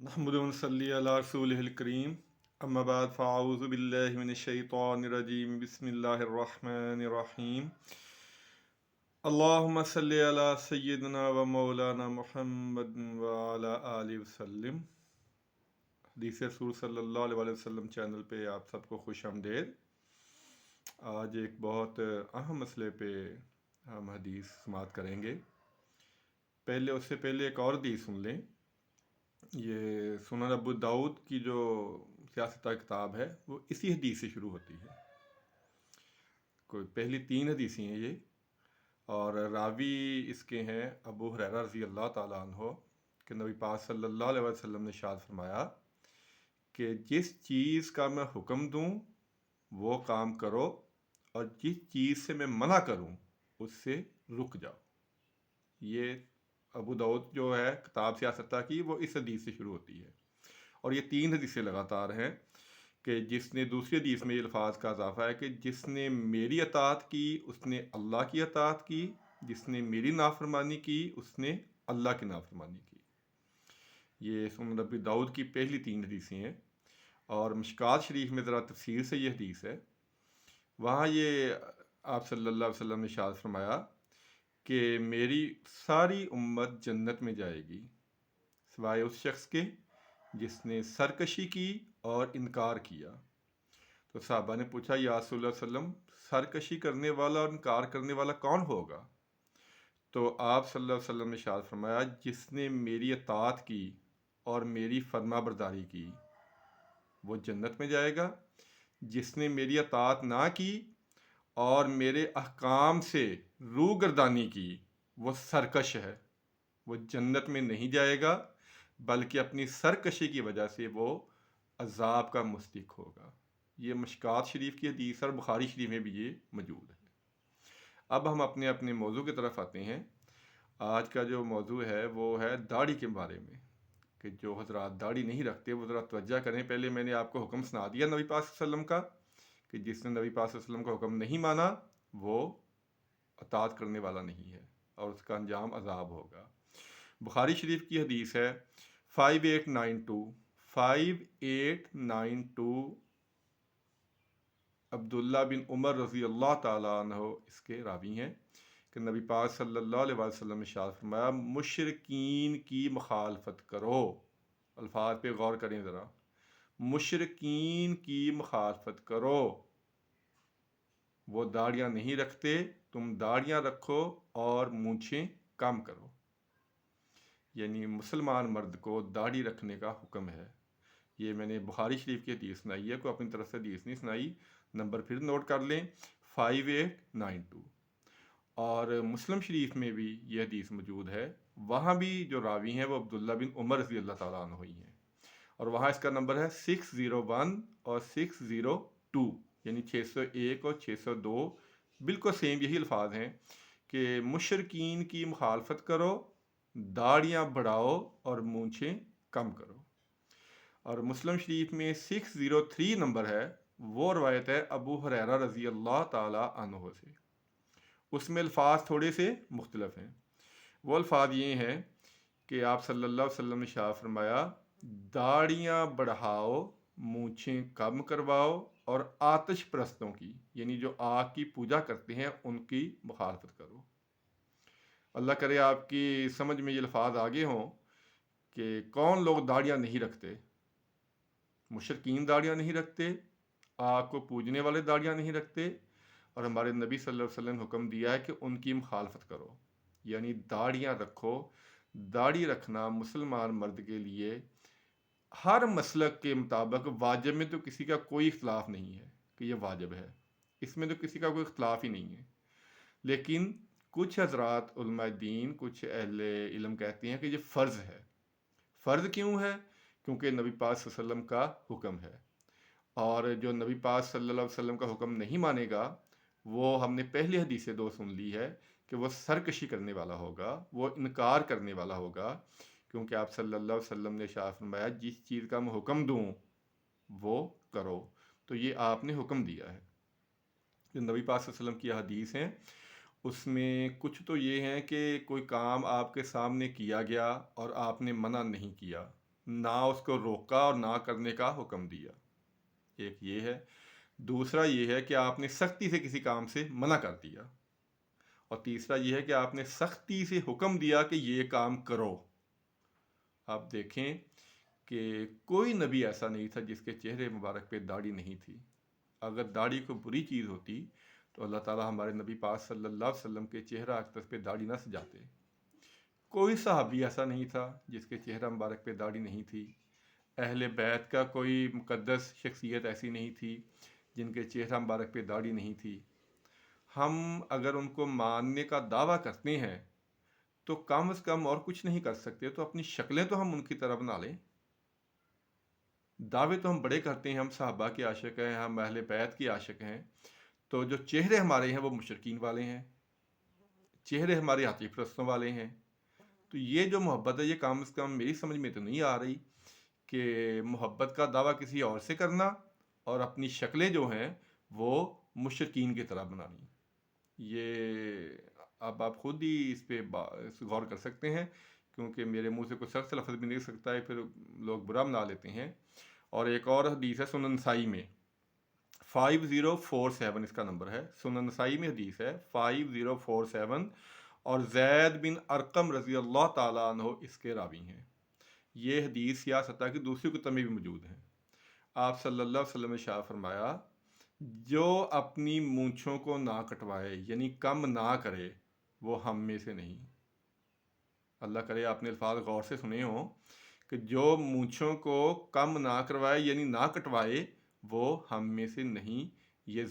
नहमदु व नसल्ली अला रसूलिहिल करीम अम्मा बाद फ़अऊज़ु बिल्लाहि मिनश शैतानिर रजीम बिस्मिल्लाहिर रहमानिर रहीम अल्लाहुम्मा सल्लि अला सय्यिदिना व मौलाना मुहम्मद व अला आलिहि वसल्लम। हदीस रसूल सल्लल्लाहु अलैहि वसल्लम चैनल पे आप सबको खुश आमदीद। आज एक बहुत अहम मसले पे हम हदीस समात करेंगे। उससे पहले एक और हदीस सुन लें। ये सुनन अबू दाऊद की जो सियासत किताब है वो इसी हदीस से शुरू होती है। कोई पहली 3 हदीसें हैं ये, और रावी इसके हैं अबू हुरैरा रज़ी अल्लाह ताला अन्हो कि नबी पाक सल्लल्लाहु अलैहि वसल्लम ने इरशाद फरमाया कि जिस चीज़ का मैं हुक्म दूँ वो काम करो, और जिस चीज़ से मैं मना करूँ उससे रुक जाओ। ये अबू दाऊद जो है किताब सियासत की, वो इस हदीस से शुरू होती है। और ये 3 हदीसें लगातार हैं कि जिसने, दूसरी हदीस में ये अल्फाज का इजाफा है कि जिसने मेरी अतात की उसने अल्लाह की अतात की, जिसने मेरी नाफरमानी की उसने अल्लाह की नाफरमानी की। ये सुनन अबी दाऊद की पहली 3 हदीसें हैं। और मिशकात शरीफ में ज़रा तफसीर से ये हदीस है। वहाँ ये आप सल्लल्लाहु अलैहि वसल्लम ने इरशाद फरमाया कि मेरी सारी उम्मत जन्नत में जाएगी सिवाय उस शख्स के जिसने सरकशी की और इनकार किया। तो साहबा ने पूछा, या रसूलल्लाह सल्लम, सरकशी करने वाला और इनकार करने वाला कौन होगा? तो आप सल्लल्लाहु अलैहि वसल्लम ने इरशाद फरमाया, जिसने मेरी अतात की और मेरी फर्माबरदारी की वो जन्नत में जाएगा। जिसने मेरी अतात ना की और मेरे अहकाम से रूगर्दानी की वो सरकश है, वो जन्नत में नहीं जाएगा, बल्कि अपनी सरकशी की वजह से वो अजाब का मुस्तहिक होगा। ये मशकात शरीफ की हदीस और बुखारी शरीफ में भी ये मौजूद है। अब हम अपने अपने मौजू की तरफ आते हैं। आज का जो मौजू है वो है दाढ़ी के बारे में, कि जो हजरात दाढ़ी नहीं रखते वो ज़रा तवज्जो करें। पहले मैंने आपको हुक्म सुना दिया नबी पाक सल्लल्लाहु अलैहि वसल्लम का, कि जिसने नबी पाक सल्लल्लाहु अलैहि वसल्लम का हुक्म नहीं माना वो अतात करने वाला नहीं है और उसका अंजाम अजाब होगा। बुखारी शरीफ की हदीस है 5892 5892। अब्दुल्ला बिन उमर रज़ी अल्लाह ताला अन्हो इसके रावी हैं कि नबी पाक सल्लल्लाहु अलैहि वसल्लम ने इरशाद फरमाया, मुशरिकीन की मुखालफत करो। अल्फाज पे गौर करें ज़रा, मुशरिकीन की मुखालफत करो। वो दाढ़ियाँ नहीं रखते, तुम दाढ़ियाँ रखो और मूछें कम करो। यानी मुसलमान मर्द को दाढ़ी रखने का हुक्म है। ये मैंने बुखारी शरीफ की हदीस सुनाई है, कोई अपनी तरफ से हदीस नहीं सुनाई। नंबर फिर नोट कर लें, 5892। और मुस्लिम शरीफ में भी ये हदीस मौजूद है। वहाँ भी जो रावी हैं वो अब्दुल्ला बिन उमर रज़ी अल्लाह ताला अन्हु ही हैं। और वहाँ इसका नंबर है 601 और 602, यानी 601 और 602। बिल्कुल सेम यही अल्फाज हैं कि मुशरकीन की मुखालफत करो, दाढ़ियाँ बढ़ाओ और मूछें कम करो। और मुस्लिम शरीफ में 603 नंबर है, वो रवायत है अबू हुरैरा रज़ी अल्लाह ताला अन्हु से। उसमें अल्फाज थोड़े से मुख्तलफ हैं। वो अल्फाज ये हैं कि आप सल्लल्लाहु अलैहि वसल्लम ने शाह फरमाया, दाढ़ियाँ बढ़ाओ, मूछें कम करवाओ, और आतिश परस्तों की, यानी जो आग की पूजा करते हैं, उनकी मुखालफत करो। अल्लाह करे आपकी समझ में ये अल्फाज आगे हों कि कौन लोग दाढ़ियाँ नहीं रखते। मुशरकीन दाढ़ियाँ नहीं रखते, आग को पूजने वाले दाढ़ियाँ नहीं रखते, और हमारे नबी सल्लल्लाहु अलैहि वसल्लम ने हुक्म दिया है कि उनकी मुखालफत करो, यानी दाढ़ियाँ रखो। दाढ़ी रखना मुसलमान मर्द के लिए हर मसलक के मुताबिक वाजिब में तो किसी का कोई इख्तलाफ नहीं है कि यह वाजिब है, इसमें तो किसी का कोई इख्तलाफ ही नहीं है। लेकिन कुछ हजरात उलमा दीन, कुछ अहले इल्म कहते हैं कि ये फ़र्ज़ है। फ़र्ज़ क्यों है? क्योंकि नबी पाक सल्लल्लाहु अलैहि वसल्लम का हुक्म है। और जो नबी पाक सल्लल्लाहु अलैहि वसल्लम का हुक्म नहीं मानेगा, वो हमने पहली हदीस से 2 सुन ली है कि वो सरकशी करने वाला होगा, वो इनकार करने वाला होगा। क्योंकि आप सल्लल्लाहु अलैहि वसल्लम ने इरशाद फरमाया, जिस चीज़ का मैं हुक्म दूँ वो करो। तो ये आपने हुक्म दिया है। जो नबी पाक सल्लल्लाहु अलैहि वसल्लम की हदीस हैं उसमें कुछ तो ये हैं कि कोई काम आपके सामने किया गया और आपने मना नहीं किया, ना उसको रोका और ना करने का हुक्म दिया। एक ये है। दूसरा ये है कि आपने सख्ती से किसी काम से मना कर दिया। और तीसरा ये है कि आपने सख्ती से हुक्म दिया कि ये काम करो। आप देखें कि कोई नबी ऐसा नहीं था जिसके चेहरे मुबारक पे दाढ़ी नहीं थी। अगर दाढ़ी को बुरी चीज़ होती तो अल्लाह ताला हमारे नबी पाक सल्लल्लाहु अलैहि वसल्लम के चेहरा अक़दस पे दाढ़ी ना सजाते। कोई सहाबी ऐसा नहीं था जिसके चेहरा मुबारक पे दाढ़ी नहीं थी। अहले बैत का कोई मुक़द्दस शख्सियत ऐसी नहीं थी जिनके चेहरा मुबारक पे दाढ़ी नहीं थी। हम अगर उनको मानने का दावा करते हैं तो कम से कम और कुछ नहीं कर सकते तो अपनी शक्लें तो हम उनकी तरह बना लें। दावे तो हम बड़े करते हैं, हम सहाबा के आशिक हैं, हम अहले बैत के आशिक हैं, तो जो चेहरे हमारे हैं वो मुशरिकीन वाले हैं, चेहरे हमारे हाथी परस्तों वाले हैं। तो ये जो मोहब्बत है ये कम से कम मेरी समझ में तो नहीं आ रही कि मोहब्बत का दावा किसी और से करना और अपनी शक्लें जो हैं वो मुशरिकीन की तरह बनानी। ये अब आप खुद ही इस पे गौर कर सकते हैं, क्योंकि मेरे मुंह से कुछ सख्त लफ्ज़ भी निकल सकता है, फिर लोग बुरा मना लेते हैं। और एक और हदीस है सुनन नसाई में 5047, इसका नंबर है, सुनन नसाई में हदीस है 5047, और जैद बिन अरकम रज़ी अल्लाह ताला अन्हो इसके रावी हैं। ये हदीस या सत्ता की दूसरी कुतुब में भी मौजूद है। आप सल्लल्लाहु अलैहि वसल्लम ने शाह फरमाया, जो अपनी मूँछों को ना कटवाए यानी कम ना करे वो हम में से नहीं। अल्लाह करे आपने अल्फाज गौर से सुने हों कि जो मूँछों को कम ना करवाए यानी ना कटवाए वो हम में से नहीं। ये